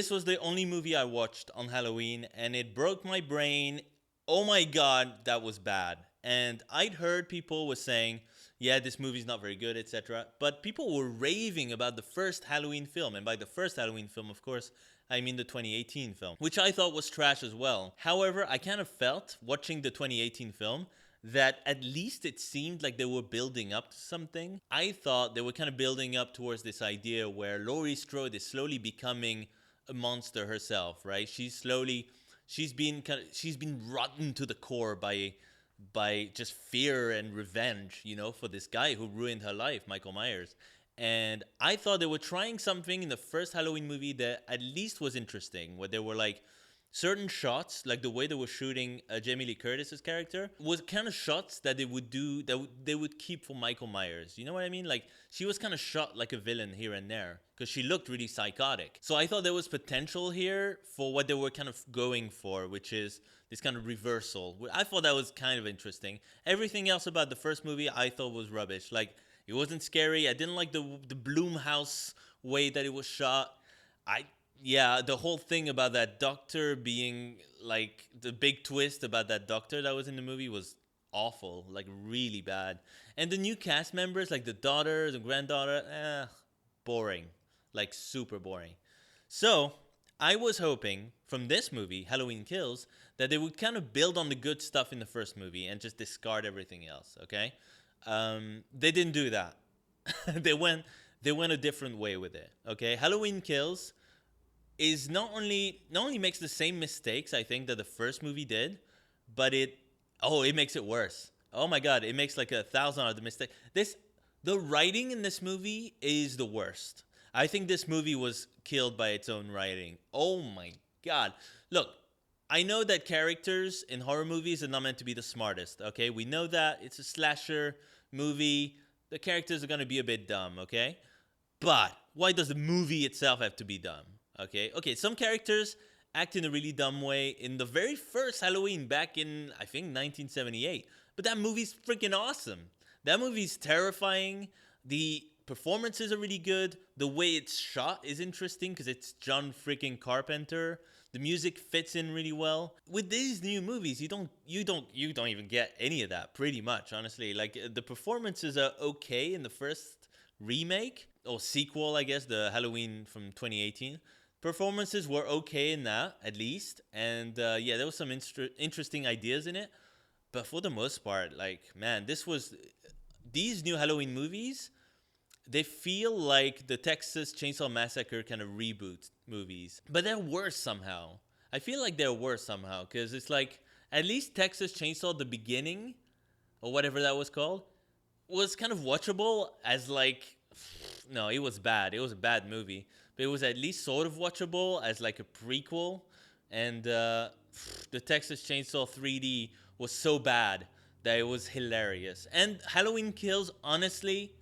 This was the only movie I watched on Halloween, and it broke my brain. Oh my god, that was bad. And I'd heard people were saying, yeah, this movie's not very good, etc. But people were raving about the first Halloween film, and by the first Halloween film, of course, I mean the 2018 film, which I thought was trash as well. However, I kind of felt watching the 2018 film that at least it seemed like they were building up to something. I thought they were kind of building up towards this idea where Laurie Strode is slowly becoming a monster herself, right? She's been rotten to the core by just fear and revenge, for this guy who ruined her life, Michael Myers. And I thought they were trying something in the first Halloween movie that at least was interesting, where they were like certain shots, like the way they were shooting Jamie Lee Curtis's character, was kind of shots that they would do they would keep for Michael Myers. You know what I mean? Like she was kind of shot like a villain here and there because she looked really psychotic. So I thought there was potential here for what they were kind of going for, which is this kind of reversal. I thought that was kind of interesting. Everything else about the first movie I thought was rubbish. Like it wasn't scary. I didn't like the Bloomhouse way that it was shot. I Yeah, the whole thing about that doctor being like the big twist about that doctor that was in the movie was awful, like really bad. And the new cast members, like the daughter, the granddaughter, boring, like super boring. So I was hoping from this movie, Halloween Kills, that they would kind of build on the good stuff in the first movie and just discard everything else. Okay, they didn't do that. they went they went a different way with it. Okay, Halloween Kills is not only makes the same mistakes I think that the first movie did, but it makes it worse. Oh my god, it makes like 1,000 of the mistake. The writing in this movie is the worst. I think this movie was killed by its own writing. Oh my god. Look, I know that characters in horror movies are not meant to be the smartest, okay? We know that it's a slasher movie. The characters are going to be a bit dumb, okay? But why does the movie itself have to be dumb? Okay. Some characters act in a really dumb way in the very first Halloween back in I think 1978. But that movie's freaking awesome. That movie's terrifying. The performances are really good. The way it's shot is interesting because it's John freaking Carpenter. The music fits in really well. With these new movies, you don't even get any of that pretty much, honestly. Like the performances are okay in the first remake or sequel, I guess, the Halloween from 2018. Performances were okay in that, at least, and yeah, there was some interesting ideas in it. But for the most part, like man, these new Halloween movies. They feel like the Texas Chainsaw Massacre kind of reboot movies, but they're worse somehow. I feel like they're worse somehow because it's like at least Texas Chainsaw the beginning or whatever that was called was kind of watchable as like no, it was bad. It was a bad movie, but it was at least sort of watchable as like a prequel. And the Texas Chainsaw 3D was so bad that it was hilarious. And Halloween Kills, honestly,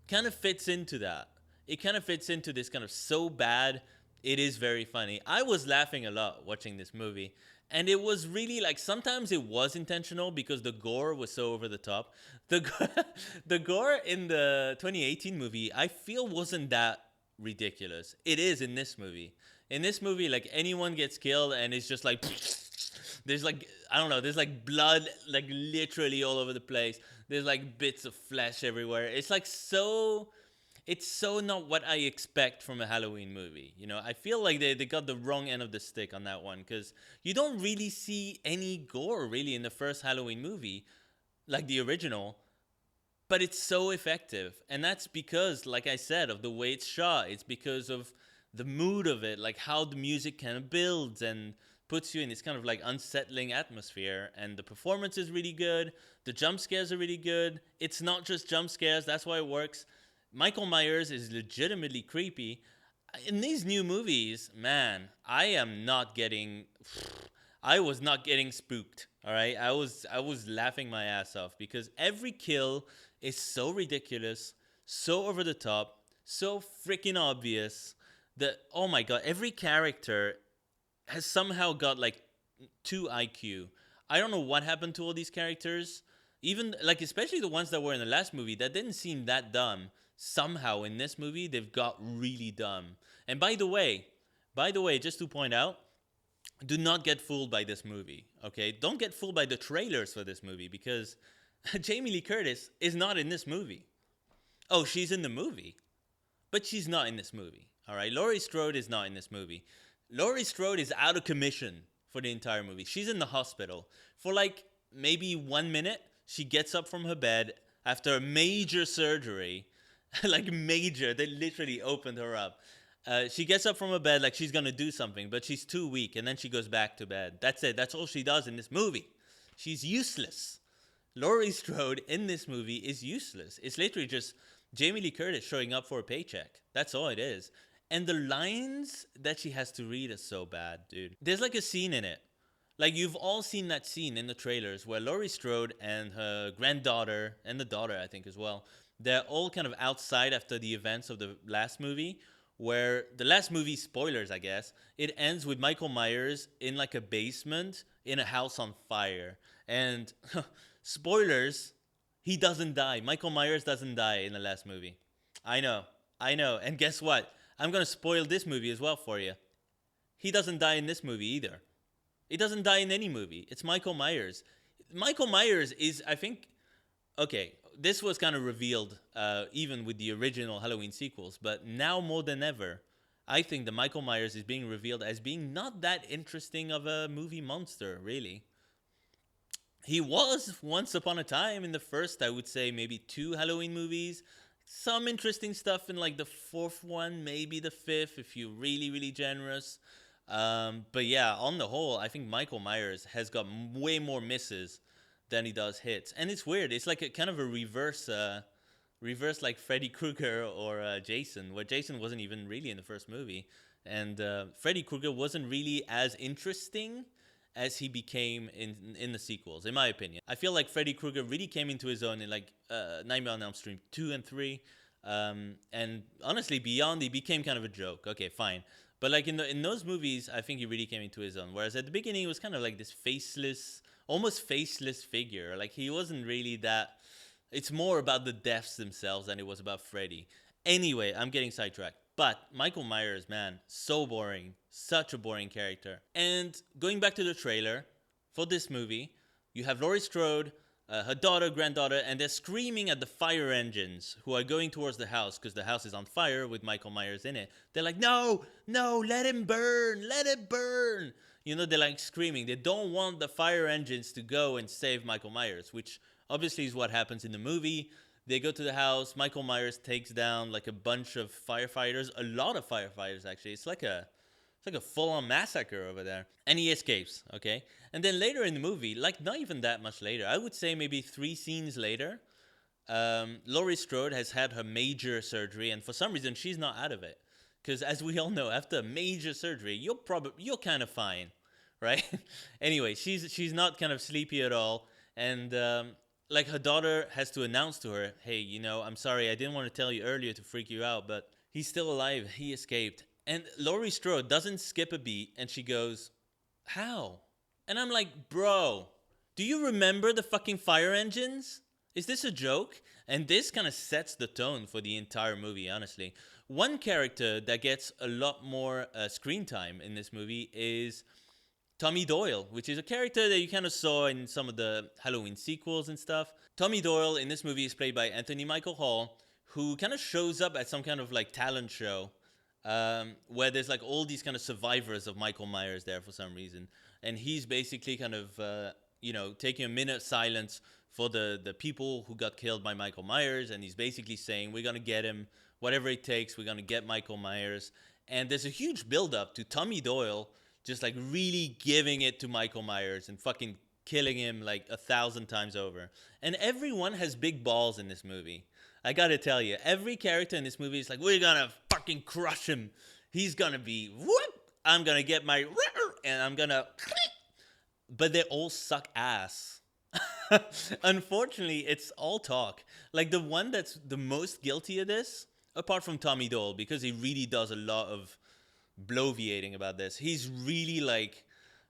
kind of fits into that. It kind of fits into this kind of so bad. It is very funny. I was laughing a lot watching this movie. And it was really like sometimes it was intentional because the gore was so over the top. The gore in the 2018 movie I feel wasn't that ridiculous. It is in this movie. In this movie, like anyone gets killed and it's just like there's like I don't know, there's like blood like literally all over the place. There's like bits of flesh everywhere. It's so not what I expect from a Halloween movie. I feel like they got the wrong end of the stick on that one because you don't really see any gore really in the first Halloween movie, like the original, but it's so effective. And that's because, like I said, of the way it's shot. It's because of the mood of it, like how the music kind of builds and puts you in this kind of like unsettling atmosphere. And the performance is really good. The jump scares are really good. It's not just jump scares, that's why it works. Michael Myers is legitimately creepy. In these new movies, man, I was not getting spooked. All right, I was laughing my ass off because every kill is so ridiculous, so over the top, so freaking obvious that oh my god, every character has somehow got like 2 IQ. I don't know what happened to all these characters. Even like especially the ones that were in the last movie that didn't seem that dumb. Somehow in this movie they've got really dumb. And by the way, By the way, just to point out, do not get fooled by this movie, okay? Don't get fooled by the trailers for this movie because Jamie Lee Curtis is not in this movie. Oh, she's in the movie, but she's not in this movie, all right? Laurie Strode is not in this movie. Laurie Strode is out of commission for the entire movie. She's in the hospital. For like maybe 1 minute, she gets up from her bed after a major surgery. Like major, they literally opened her up. She gets up from her bed like she's gonna do something, but she's too weak, and then she goes back to bed. That's it. That's all she does in this movie. She's useless. Laurie Strode in this movie is useless. It's literally just Jamie Lee Curtis showing up for a paycheck. That's all it is. And the lines that she has to read are so bad, dude. There's like a scene in it. Like you've all seen that scene in the trailers where Laurie Strode and her granddaughter and the daughter, I think as well, they're all kind of outside after the events of the last movie. Where the last movie, spoilers, I guess, it ends with Michael Myers in like a basement in a house on fire. And spoilers, he doesn't die. Michael Myers doesn't die in the last movie. I know, I know. And guess what? I'm going to spoil this movie as well for you. He doesn't die in this movie either. He doesn't die in any movie. It's Michael Myers. Michael Myers is, I think, okay, this was kind of revealed even with the original Halloween sequels, but now more than ever, I think that Michael Myers is being revealed as being not that interesting of a movie monster, really. He was once upon a time in the first, I would say, maybe 2 Halloween movies. Some interesting stuff in like the 4th one, maybe the 5th, if you're really, really generous. But yeah, on the whole, I think Michael Myers has got way more misses than he does hits, and it's weird. It's like a kind of a reverse like Freddy Krueger or Jason, where Jason wasn't even really in the first movie, and Freddy Krueger wasn't really as interesting as he became in the sequels, in my opinion. I feel like Freddy Krueger really came into his own in like Nightmare on Elm Street 2 and 3, and honestly, beyond, he became kind of a joke. Okay, fine. But like in those movies, I think he really came into his own. Whereas at the beginning, he was kind of like this faceless, almost faceless figure. Like he wasn't really that. It's more about the deaths themselves than it was about Freddy. Anyway, I'm getting sidetracked. But Michael Myers, man, so boring. Such a boring character. And going back to the trailer for this movie, you have Laurie Strode, her daughter, granddaughter, and they're screaming at the fire engines who are going towards the house because the house is on fire with Michael Myers in it. They're like, no, no, let him burn, let it burn. You know, they're like screaming. They don't want the fire engines to go and save Michael Myers, which obviously is what happens in the movie. They go to the house. Michael Myers takes down like a bunch of firefighters, a lot of firefighters actually. It's like a full-on massacre over there. And he escapes, okay? And then later in the movie, like not even that much later, I would say maybe 3 scenes later, Laurie Strode has had her major surgery, and for some reason she's not out of it. Because as we all know, after a major surgery, you're kind of fine, right? Anyway, she's not kind of sleepy at all, and like her daughter has to announce to her, hey, you know, I'm sorry, I didn't want to tell you earlier to freak you out, but he's still alive. He escaped. And Laurie Strode doesn't skip a beat, and she goes, how? And I'm like, bro, do you remember the fucking fire engines? Is this a joke? And this kind of sets the tone for the entire movie, honestly. One character that gets a lot more screen time in this movie is Tommy Doyle, which is a character that you kind of saw in some of the Halloween sequels and stuff. Tommy Doyle in this movie is played by Anthony Michael Hall, who kind of shows up at some kind of like talent show where there's like all these kind of survivors of Michael Myers there for some reason. And he's basically kind of, taking a minute silence for the people who got killed by Michael Myers. And he's basically saying, we're going to get him, whatever it takes, we're going to get Michael Myers. And there's a huge buildup to Tommy Doyle just like really giving it to Michael Myers and fucking killing him like 1,000 times over. And everyone has big balls in this movie. I gotta tell you, every character in this movie is like, we're gonna fucking crush him. He's gonna be, whoop, I'm gonna get my, and I'm gonna, but they all suck ass. Unfortunately, it's all talk. Like the one that's the most guilty of this, apart from Tommy Doyle, because he really does a lot of bloviating about this. He's really like,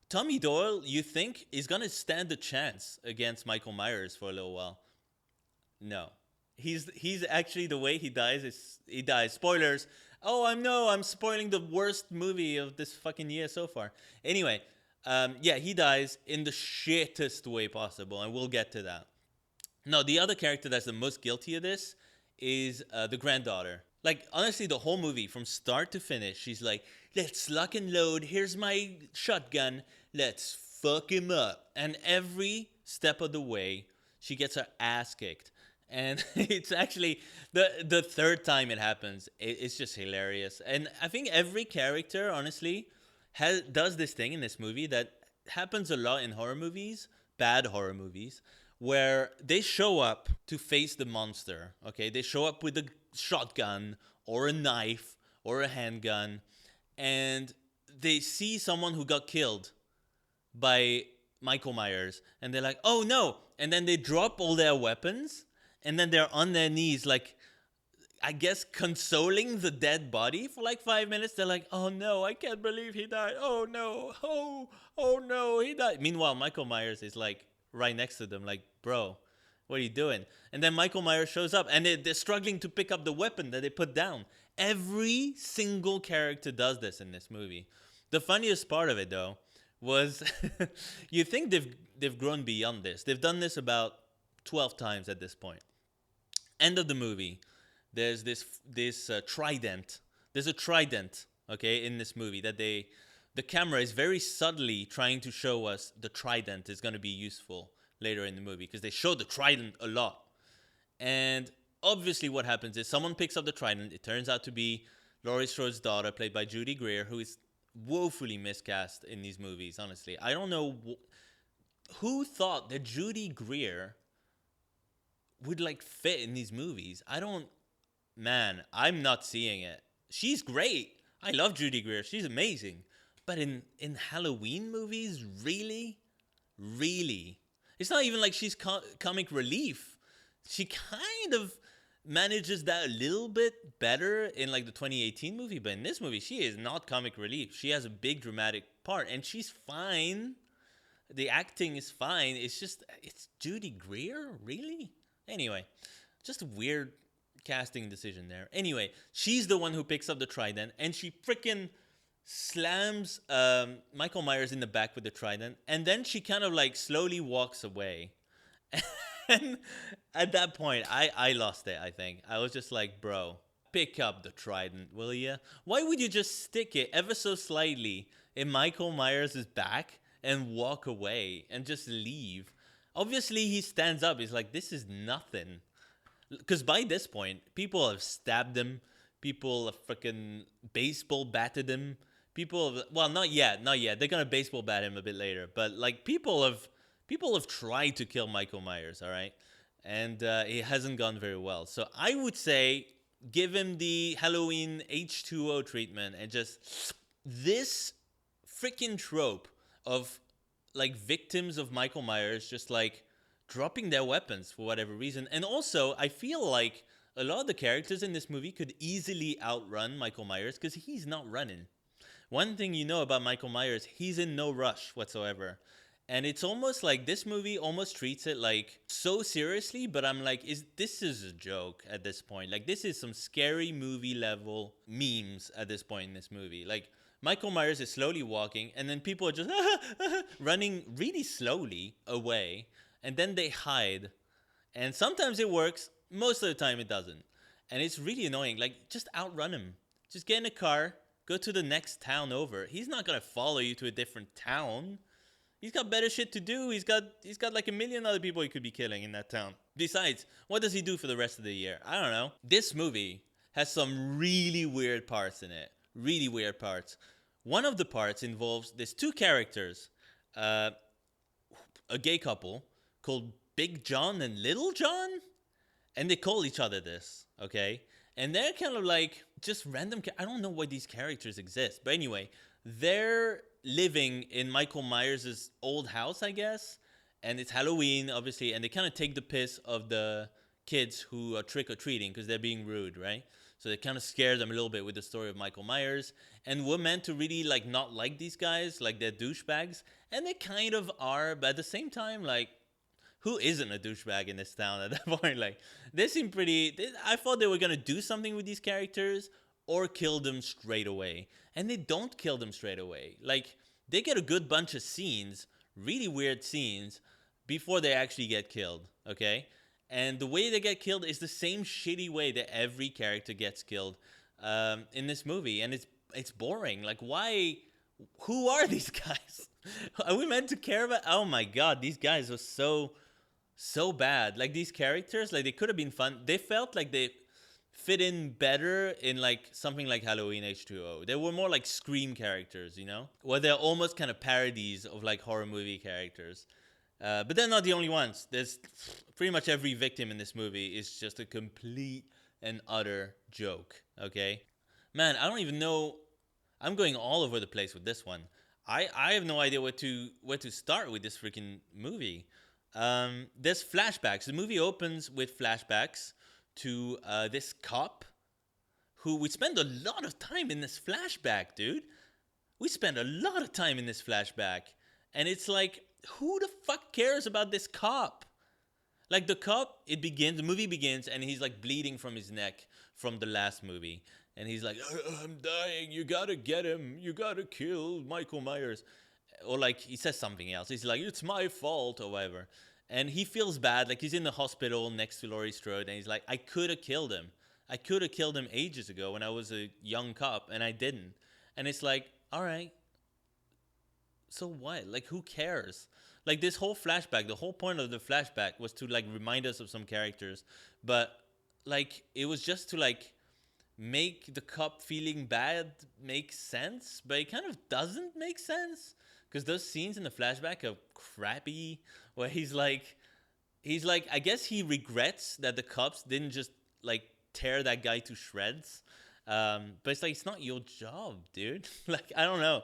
Tommy Doyle, you think, is gonna stand a chance against Michael Myers for a little while. No. He's actually, the way he dies is he dies. Spoilers. Oh, I'm spoiling the worst movie of this fucking year so far. Anyway, yeah, he dies in the shittest way possible, and we'll get to that. No, the other character that's the most guilty of this is the granddaughter. Like, honestly, the whole movie, from start to finish, she's like, let's lock and load. Here's my shotgun. Let's fuck him up. And every step of the way, she gets her ass kicked. And it's actually the third time it happens. It's just hilarious. And I think every character, honestly, does this thing in this movie that happens a lot in horror movies, bad horror movies, where they show up to face the monster. Okay, they show up with a shotgun or a knife or a handgun, and they see someone who got killed by Michael Myers, and they're like, "Oh no!" And then they drop all their weapons, and then they're on their knees, like, I guess, consoling the dead body for like 5 minutes. They're like, "Oh no, I can't believe he died. Oh no, oh no, he died." Meanwhile, Michael Myers is like right next to them, like, "Bro, what are you doing?" And then Michael Myers shows up, and they're struggling to pick up the weapon that they put down. Every single character does this in this movie. The funniest part of it, though, was you think they've grown beyond this. They've done this about 12 times at this point. End of the movie, there's this trident. There's a trident, okay, in this movie that the camera is very subtly trying to show us the trident is going to be useful later in the movie, because they show the trident a lot. And obviously what happens is someone picks up the trident. It turns out to be Laurie Strode's daughter, played by Judy Greer, who is woefully miscast in these movies, honestly. I don't know who thought that Judy Greer would like fit in these movies. Man, I'm not seeing it. She's great. I love Judy Greer. She's amazing. But in Halloween movies, really? Really? It's not even like she's comic relief. She kind of manages that a little bit better in like the 2018 movie, but in this movie, she is not comic relief. She has a big dramatic part, and she's fine. The acting is fine. It's Judy Greer? Really? Anyway, just a weird casting decision there. Anyway, she's the one who picks up the trident, and she freaking slams Michael Myers in the back with the trident, and then she kind of like slowly walks away. And at that point, I lost it, I think. I was just like, bro, pick up the trident, will ya? Why would you just stick it ever so slightly in Michael Myers' back and walk away and just leave? Obviously, he stands up. He's like, this is nothing. Because by this point, people have stabbed him. People have freaking baseball batted him. People have, well, not yet. They're going to baseball bat him a bit later. But like people have tried to kill Michael Myers, all right? And it hasn't gone very well. So I would say give him the Halloween H2O treatment, and just this freaking trope of like victims of Michael Myers just like dropping their weapons for whatever reason. And also, I feel like a lot of the characters in this movie could easily outrun Michael Myers because he's not running. One thing you know about Michael Myers, he's in no rush whatsoever. And it's almost like this movie almost treats it like so seriously, but I'm like, this is a joke at this point. Like, this is some scary movie level memes at this point in this movie. Like, Michael Myers is slowly walking, and then people are just running really slowly away, and then they hide. And sometimes it works, most of the time it doesn't. And it's really annoying. Like, just outrun him. Just get in a car, go to the next town over. He's not gonna follow you to a different town. He's got better shit to do. He's got like a million other people he could be killing in that town. Besides, what does he do for the rest of the year? I don't know. This movie has some really weird parts in it. Really weird parts. One of the parts involves there's two characters, a gay couple called Big John and Little John, and they call each other this, okay? And they're kind of like just random. I don't know why these characters exist, but anyway, they're living in Michael Myers' old house, I guess, and it's Halloween, obviously, and they kind of take the piss of the kids who are trick-or-treating because they're being rude, right? So they kind of scare them a little bit with the story of Michael Myers, and we're meant to really like not like these guys, like they're douchebags, and they kind of are, but at the same time, like, who isn't a douchebag in this town at that point? Like, they seem pretty. I thought they were gonna do something with these characters, or kill them straight away. And they don't kill them straight away. Like, they get a good bunch of scenes, really weird scenes, before they actually get killed, okay? And the way they get killed is the same shitty way that every character gets killed in this movie. And it's boring. Like, why? Who are these guys? Are we meant to care about? Oh my god, these guys were so bad. Like, these characters, like, they could have been fun. They felt like they fit in better in like something like Halloween H2O. They were more like Scream characters, you know? Where they're almost kind of parodies of like horror movie characters. But they're not the only ones. There's pretty much every victim in this movie is just a complete and utter joke, okay? Man, I don't even know. I'm going all over the place with this one. I have no idea where to start with this freaking movie. There's flashbacks. The movie opens with flashbacks to this cop who we spend a lot of time in this flashback, dude. We spend a lot of time in this flashback. And it's like, who the fuck cares about this cop? Like, the cop, the movie begins, and he's like bleeding from his neck from the last movie. And he's like, I'm dying, you gotta get him, you gotta kill Michael Myers. Or like, he says something else. He's like, it's my fault, or whatever. And he feels bad, like he's in the hospital next to Laurie Strode, and he's like, I could have killed him. I could have killed him ages ago when I was a young cop, and I didn't. And it's like, all right, so what? Like, who cares? Like, this whole flashback, the whole point of the flashback was to like remind us of some characters, but like, it was just to like make the cop feeling bad make sense, but it kind of doesn't make sense. Because those scenes in the flashback are crappy, where he's like, I guess he regrets that the cops didn't just like tear that guy to shreds. But it's like, it's not your job, dude. Like, I don't know.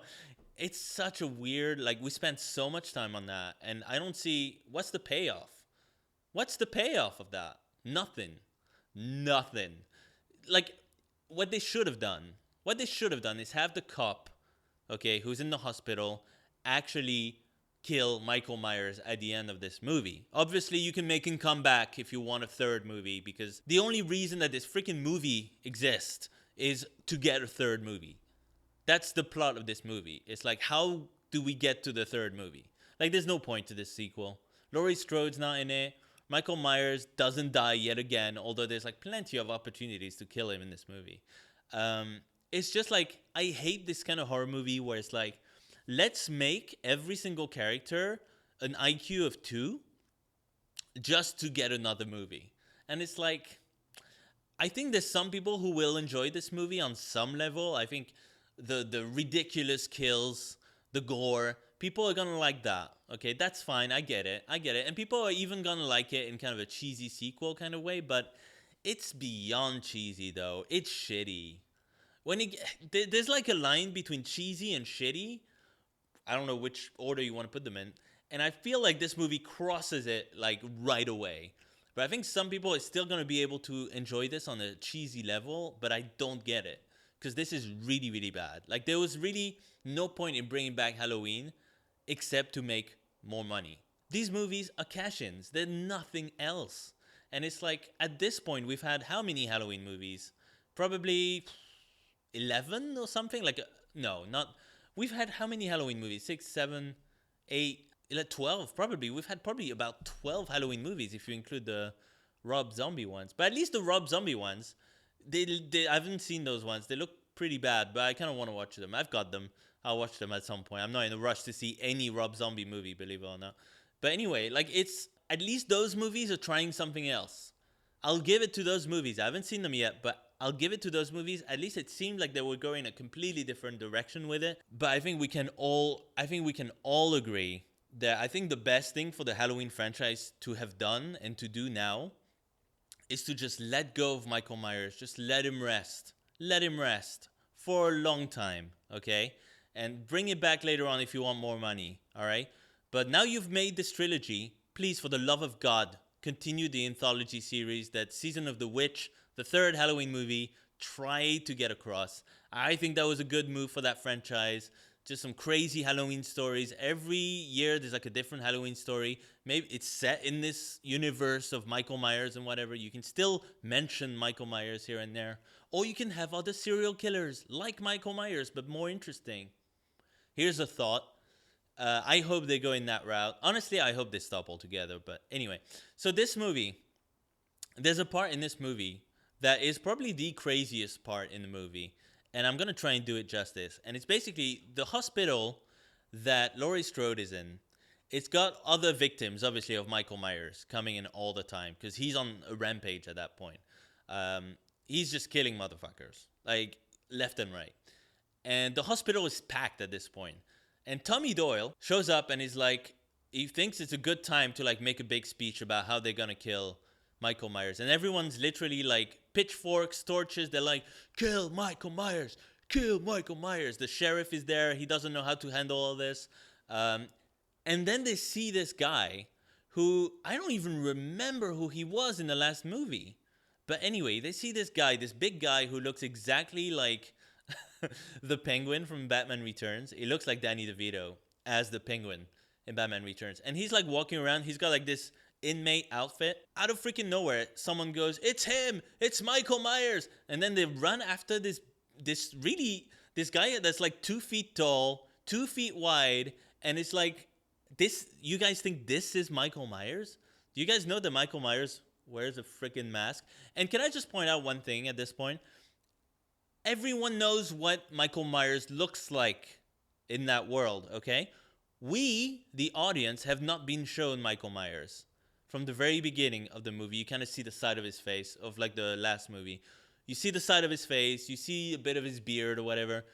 It's such a weird, like, we spent so much time on that, and I don't see, what's the payoff? What's the payoff of that? Nothing. Like, what they should have done is have the cop, okay, who's in the hospital, actually kill Michael Myers at the end of this movie. Obviously, you can make him come back if you want a third movie, because the only reason that this freaking movie exists is to get a third movie. That's the plot of this movie. It's like, how do we get to the third movie? Like, there's no point to this sequel. Laurie Strode's not in it. Michael Myers doesn't die yet again, although there's like plenty of opportunities to kill him in this movie. It's just like, I hate this kind of horror movie where it's like, let's make every single character an IQ of 2 just to get another movie. And it's like, I think there's some people who will enjoy this movie on some level. I think the ridiculous kills, the gore, people are gonna like that. Okay, that's fine. I get it. And people are even gonna like it in kind of a cheesy sequel kind of way, but it's beyond cheesy though. It's shitty. There's like a line between cheesy and shitty. I don't know which order you want to put them in. And I feel like this movie crosses it like right away. But I think some people are still going to be able to enjoy this on a cheesy level, but I don't get it. Because this is really, really bad. Like, there was really no point in bringing back Halloween except to make more money. These movies are cash-ins. They're nothing else. And it's like, at this point, we've had how many Halloween movies? Probably 11 or something? Like, no, not... We've had how many Halloween movies? 6, 7, 8, 12 probably. We've had probably about 12 Halloween movies if you include the Rob Zombie ones. But at least the Rob Zombie ones, I haven't seen those ones. They look pretty bad, but I kind of want to watch them. I've got them. I'll watch them at some point. I'm not in a rush to see any Rob Zombie movie, believe it or not. But anyway, like, it's... At least those movies are trying something else. I'll give it to those movies. I haven't seen them yet, but I'll give it to those movies. At least it seemed like they were going a completely different direction with it. But I think we can all agree that I think the best thing for the Halloween franchise to have done and to do now is to just let go of Michael Myers. Just let him rest. Let him rest for a long time, okay? And bring it back later on if you want more money, all right? But now you've made this trilogy, please, for the love of God, continue the anthology series that Season of the Witch, the third Halloween movie, tried to get across. I think that was a good move for that franchise. just some crazy Halloween stories. Every year there's like a different Halloween story. Maybe it's set in this universe of Michael Myers and whatever. You can still mention Michael Myers here and there. Or you can have other serial killers like Michael Myers, but more interesting. Here's a thought. I hope they go in that route. Honestly, I hope they stop altogether. But anyway, so this movie, there's a part in this movie that is probably the craziest part in the movie. And I'm going to try and do it justice. And it's basically the hospital that Laurie Strode is in. It's got other victims, obviously, of Michael Myers coming in all the time because he's on a rampage at that point. He's just killing motherfuckers, like left and right. And the hospital is packed at this point. And Tommy Doyle shows up and is like, he thinks it's a good time to like make a big speech about how they're going to kill Michael Myers. And everyone's literally like pitchforks, torches. They're like, kill Michael Myers, kill Michael Myers. The sheriff is there. He doesn't know how to handle all this. And then they see this guy who I don't even remember who he was in the last movie. But anyway, they see this guy, this big guy who looks exactly like the Penguin from Batman Returns. He looks like Danny DeVito as the Penguin in Batman Returns. And he's like walking around. He's got like this inmate outfit. Out of freaking nowhere, someone goes, it's him, it's Michael Myers. And then they run after this guy that's like 2 feet tall, 2 feet wide. And it's like, this, you guys think this is Michael Myers? Do you guys know that Michael Myers wears a freaking mask? And can I just point out one thing at this point? Everyone knows what Michael Myers looks like in that world, okay? We, the audience, have not been shown Michael Myers. From the very beginning of the movie, you kind of see the side of his face, of like the last movie. You see the side of his face, you see a bit of his beard or whatever.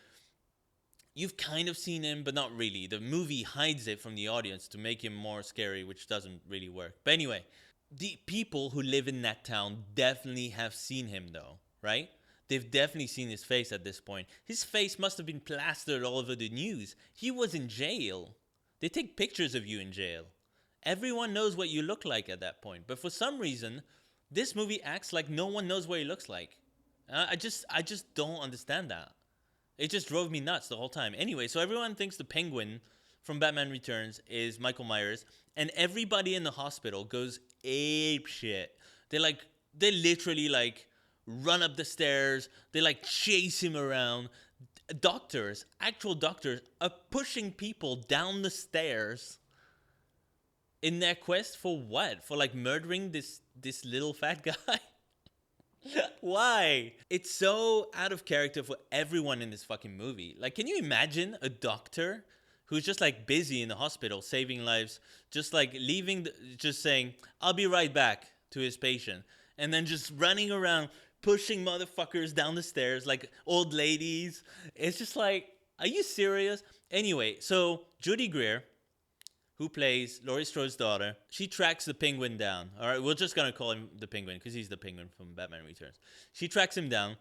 You've kind of seen him, but not really. The movie hides it from the audience to make him more scary, which doesn't really work. But anyway, the people who live in that town definitely have seen him though, right? They've definitely seen his face at this point. His face must have been plastered all over the news. He was in jail. They take pictures of you in jail. Everyone knows what you look like at that point. But for some reason, this movie acts like no one knows what he looks like. I just don't understand that. It just drove me nuts the whole time. Anyway, so everyone thinks the Penguin from Batman Returns is Michael Myers. And everybody in the hospital goes ape shit. They literally like run up the stairs. They like chase him around. Doctors, actual doctors, are pushing people down the stairs in their quest for what? For like murdering this little fat guy? Why? It's so out of character for everyone in this fucking movie. Like, can you imagine a doctor who's just like busy in the hospital saving lives, just like leaving, just saying, I'll be right back to his patient, and then just running around pushing motherfuckers down the stairs like old ladies. It's just like, are you serious? Anyway, so Judy Greer, who plays Laurie Strode's daughter, she tracks the Penguin down. All right, we're just going to call him the Penguin because he's the Penguin from Batman Returns. She tracks him down,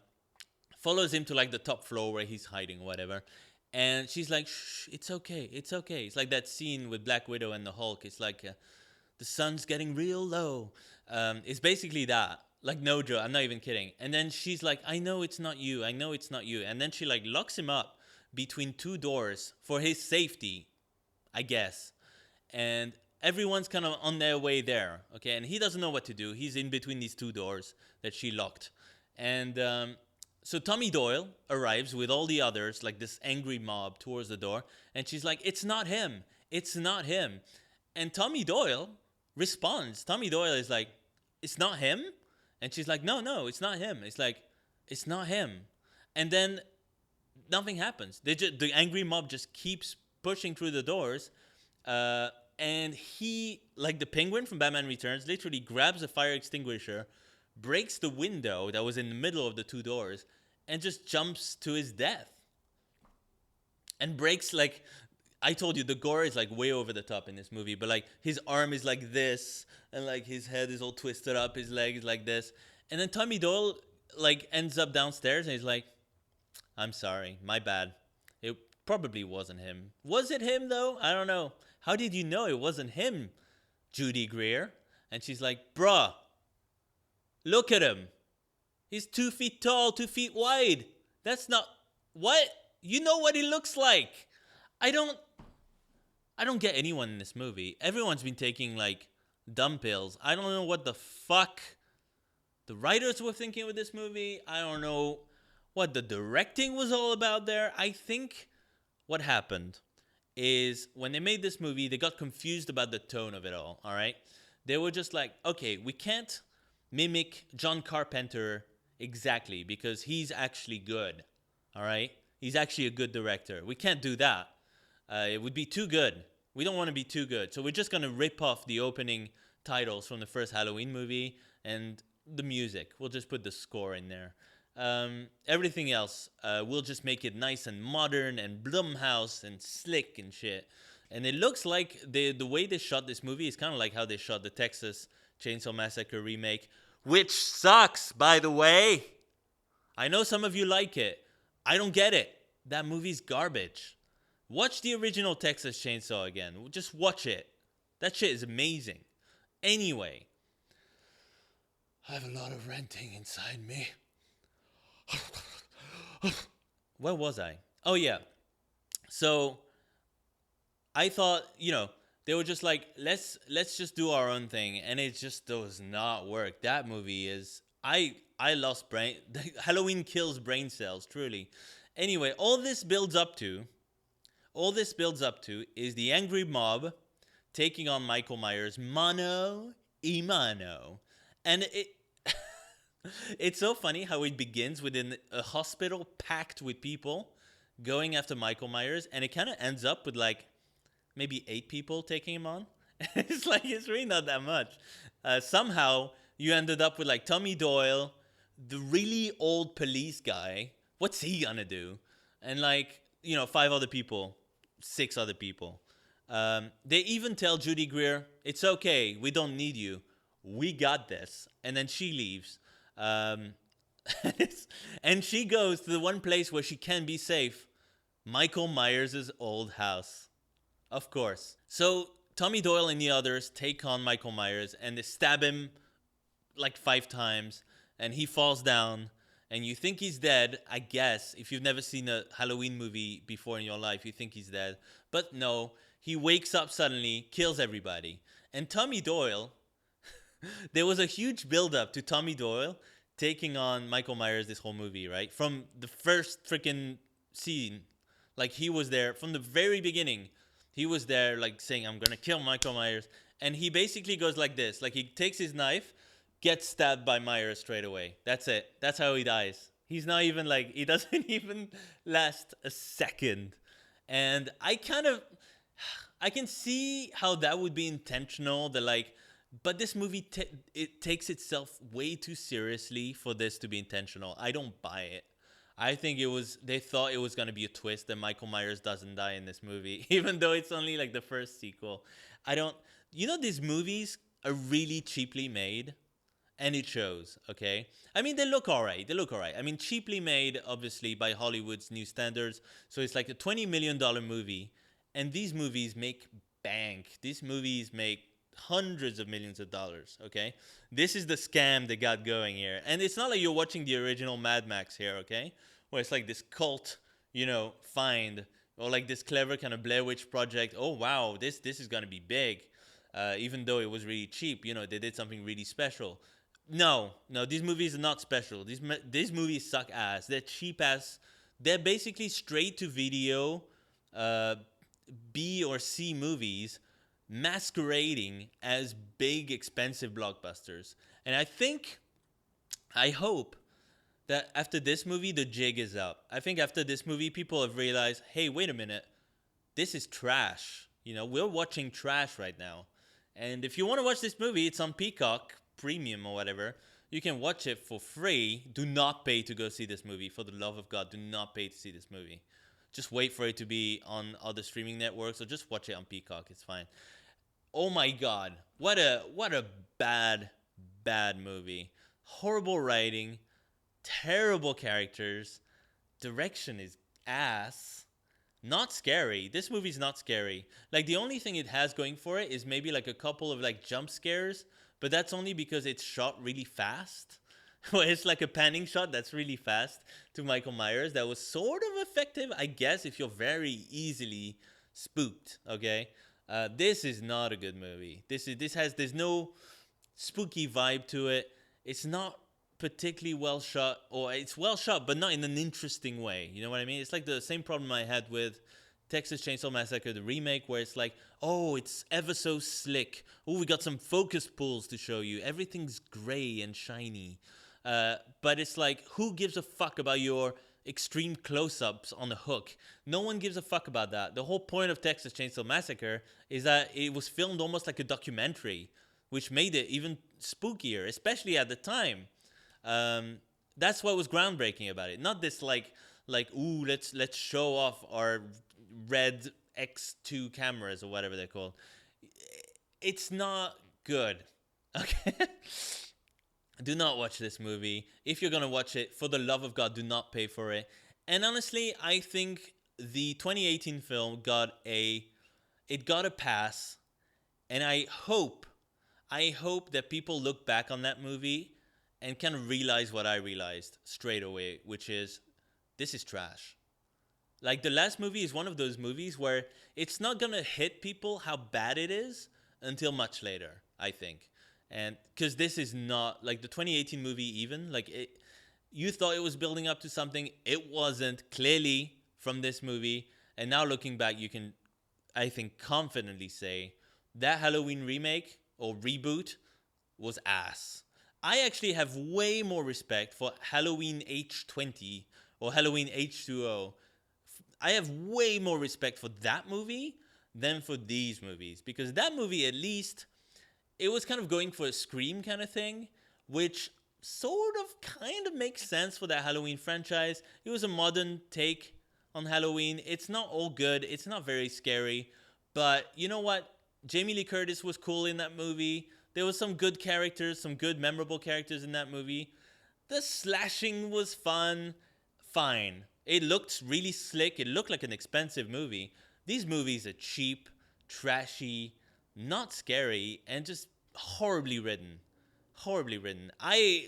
follows him to like the top floor where he's hiding or whatever. And she's like, shh, it's okay, it's okay. It's like that scene with Black Widow and the Hulk. It's like, the sun's getting real low. It's basically that. Like, no joke, I'm not even kidding. And then she's like, I know it's not you, I know it's not you. And then she like locks him up between two doors for his safety, I guess. And everyone's kind of on their way there, okay? And he doesn't know what to do. He's in between these two doors that she locked. And so Tommy Doyle arrives with all the others, like this angry mob towards the door. And she's like, it's not him. It's not him. And Tommy Doyle responds. Tommy Doyle is like, it's not him? And she's like, no, it's not him. It's like, it's not him. And then nothing happens. The angry mob just keeps pushing through the doors. And he, like the Penguin from Batman Returns, literally grabs a fire extinguisher, breaks the window that was in the middle of the two doors, and just jumps to his death. And breaks, like, I told you, the gore is like way over the top in this movie, but like his arm is like this, and like his head is all twisted up, his leg is like this. And then Tommy Doyle like ends up downstairs and he's like, I'm sorry, my bad. It probably wasn't him. Was it him though? I don't know. How did you know it wasn't him, Judy Greer? And she's like, bruh, look at him. He's 2 feet tall, 2 feet wide. That's not, what? You know what he looks like. I don't I don't get anyone in this movie. Everyone's been taking like dumb pills. I don't know what the fuck the writers were thinking with this movie. I don't know what the directing was all about there. I think what happened is when they made this movie, they got confused about the tone of it all right? They were just like, okay, we can't mimic John Carpenter exactly because he's actually good, all right? He's actually a good director. We can't do that. It would be too good. We don't want to be too good. So we're just going to rip off the opening titles from the first Halloween movie and the music. We'll just put the score in there. Everything else, we'll just make it nice and modern and Blumhouse and slick and shit. And it looks like the way they shot this movie is kind of like how they shot the Texas Chainsaw Massacre remake, which sucks, by the way. I know some of you like it. I don't get it. That movie's garbage. Watch the original Texas Chainsaw again. Just watch it. That shit is amazing. Anyway, I have a lot of ranting inside me. Where was I? Oh, yeah. So I thought, they were just like, let's just do our own thing. And it just does not work. That movie is, I lost brain. Halloween kills brain cells, truly. Anyway, all this builds up to is the angry mob taking on Michael Myers mano a mano. And it's so funny how it begins within a hospital packed with people going after Michael Myers, and it kind of ends up with like maybe 8 people taking him on. It's like, it's really not that much. Somehow you ended up with like Tommy Doyle, the really old police guy. What's he gonna do? And like, 5 other people, 6 other people. They even tell Judy Greer, it's okay, we don't need you. We got this. And then she leaves. And she goes to the one place where she can be safe, Michael Myers' old house. Of course. So Tommy Doyle and the others take on Michael Myers and they stab him like 5 times and he falls down and you think he's dead, I guess. If you've never seen a Halloween movie before in your life, you think he's dead. But no, he wakes up suddenly, kills everybody. And Tommy Doyle, there was a huge build-up to Tommy Doyle taking on Michael Myers this whole movie, right? From the first freaking scene, like he was there from the very beginning. He was there like saying, I'm going to kill Michael Myers. And he basically goes like this. Like he takes his knife, gets stabbed by Myers straight away. That's it. That's how he dies. He's not even like, he doesn't even last a second. And I can see how that would be intentional. That like, but this movie, it takes itself way too seriously for this to be intentional. I don't buy it. I think they thought it was going to be a twist that Michael Myers doesn't die in this movie, even though it's only like the first sequel. These movies are really cheaply made and it shows, okay? I mean, they look all right. I mean, cheaply made, obviously, by Hollywood's new standards. So it's like a $20 million movie and these movies make bank. These movies make hundreds of millions of dollars, okay? This is the scam they got going here. And it's not like you're watching the original Mad Max here, okay? Where it's like this cult, find, or like this clever kind of Blair Witch Project. Oh, wow, this is going to be big. Even though it was really cheap, they did something really special. No, these movies are not special. These movies suck ass. They're cheap ass. They're basically straight to video B or C movies masquerading as big, expensive blockbusters. And I hope that after this movie, the jig is up. I think after this movie, people have realized, hey, wait a minute, this is trash. We're watching trash right now. And if you want to watch this movie, it's on Peacock Premium or whatever. You can watch it for free. Do not pay to go see this movie. For the love of God, do not pay to see this movie. Just wait for it to be on other streaming networks or just watch it on Peacock. It's fine. Oh my God, what a bad movie. Horrible writing, terrible characters, direction is ass. Not scary. This movie's not scary. Like the only thing it has going for it is maybe like a couple of like jump scares, but that's only because it's shot really fast. where it's like a panning shot that's really fast to Michael Myers. That was sort of effective, I guess, if you're very easily spooked. Okay, this is not a good movie. There's no spooky vibe to it. It's not particularly well shot, or it's well shot, but not in an interesting way. You know what I mean? It's like the same problem I had with Texas Chainsaw Massacre, the remake, where it's like, oh, it's ever so slick. Oh, we got some focus pulls to show you. Everything's gray and shiny. But it's like, who gives a fuck about your extreme close-ups on the hook? No one gives a fuck about that. The whole point of Texas Chainsaw Massacre is that it was filmed almost like a documentary, which made it even spookier, especially at the time. That's what was groundbreaking about it. Not this ooh, let's show off our red X2 cameras or whatever they're called. It's not good. Okay. Do not watch this movie. If you're gonna watch it, for the love of God, do not pay for it. And honestly, I think the 2018 film got a pass, and I hope that people look back on that movie and kind of realize what I realized straight away, which is, this is trash. Like, the last movie is one of those movies where it's not gonna hit people how bad it is until much later, I think. And because this is not like the 2018 movie, even like it, you thought it was building up to something, it wasn't, clearly, from this movie. And now looking back, you can, I think, confidently say that Halloween remake or reboot was ass. I actually have way more respect for Halloween H20 or Halloween H2O. I have way more respect for that movie than for these movies, because that movie, at least, it was kind of going for a Scream kind of thing, which sort of kind of makes sense for that Halloween franchise. It was a modern take on Halloween. It's not all good. It's not very scary. But you know what? Jamie Lee Curtis was cool in that movie. There was some good characters, some good memorable characters in that movie. The slashing was fun. Fine. It looked really slick. It looked like an expensive movie. These movies are cheap, trashy, not scary, and just horribly written. Horribly written. I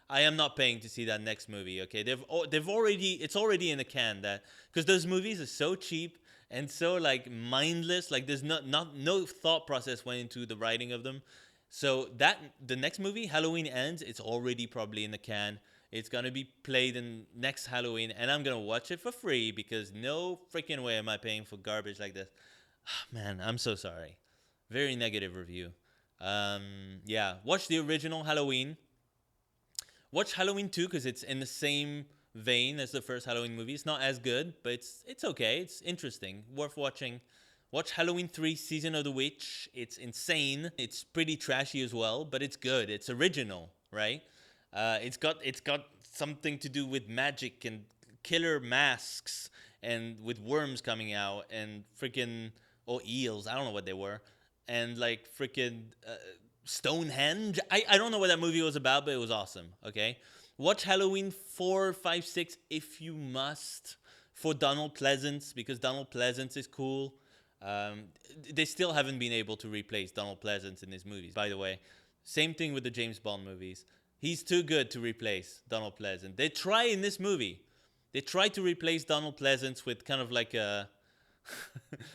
am not paying to see that next movie. Okay, they've already, it's already in the can, that because those movies are so cheap and so like mindless. Like, there's no thought process went into the writing of them. So that the next movie, Halloween Ends, it's already probably in the can. It's gonna be played in next Halloween, and I'm gonna watch it for free, because no freaking way am I paying for garbage like this. Man, I'm so sorry. Very negative review. Yeah, watch the original Halloween. Watch Halloween 2, because it's in the same vein as the first Halloween movie. It's not as good, but it's okay. It's interesting, worth watching. Watch Halloween 3, Season of the Witch. It's insane. It's pretty trashy as well, but it's good. It's original, right? It's got something to do with magic and killer masks, and with worms coming out, and freaking, or eels. I don't know what they were, and like freaking Stonehenge. I don't know what that movie was about, but it was awesome. Okay, watch Halloween 4, 5, 6 if you must, for Donald Pleasance, because Donald Pleasance is cool. They still haven't been able to replace Donald Pleasance in these movies, by the way. Same thing with the James Bond movies. He's too good to replace Donald Pleasance. They try in this movie. They try to replace Donald Pleasance with kind of like a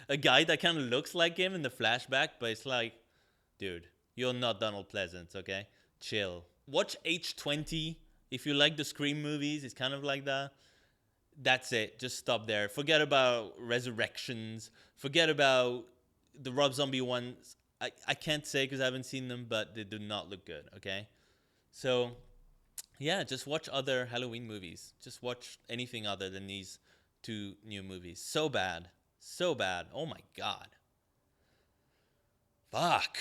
a guy that kind of looks like him in the flashback, but it's like, dude, you're not Donald Pleasance, okay? Chill. Watch H20 if you like the Scream movies. It's kind of like that. That's it. Just stop there. Forget about Resurrections. Forget about the Rob Zombie ones. I can't say because I haven't seen them, but they do not look good, okay? So, yeah, just watch other Halloween movies. Just watch anything other than these two new movies. So bad. So bad. Oh my God. Fuck.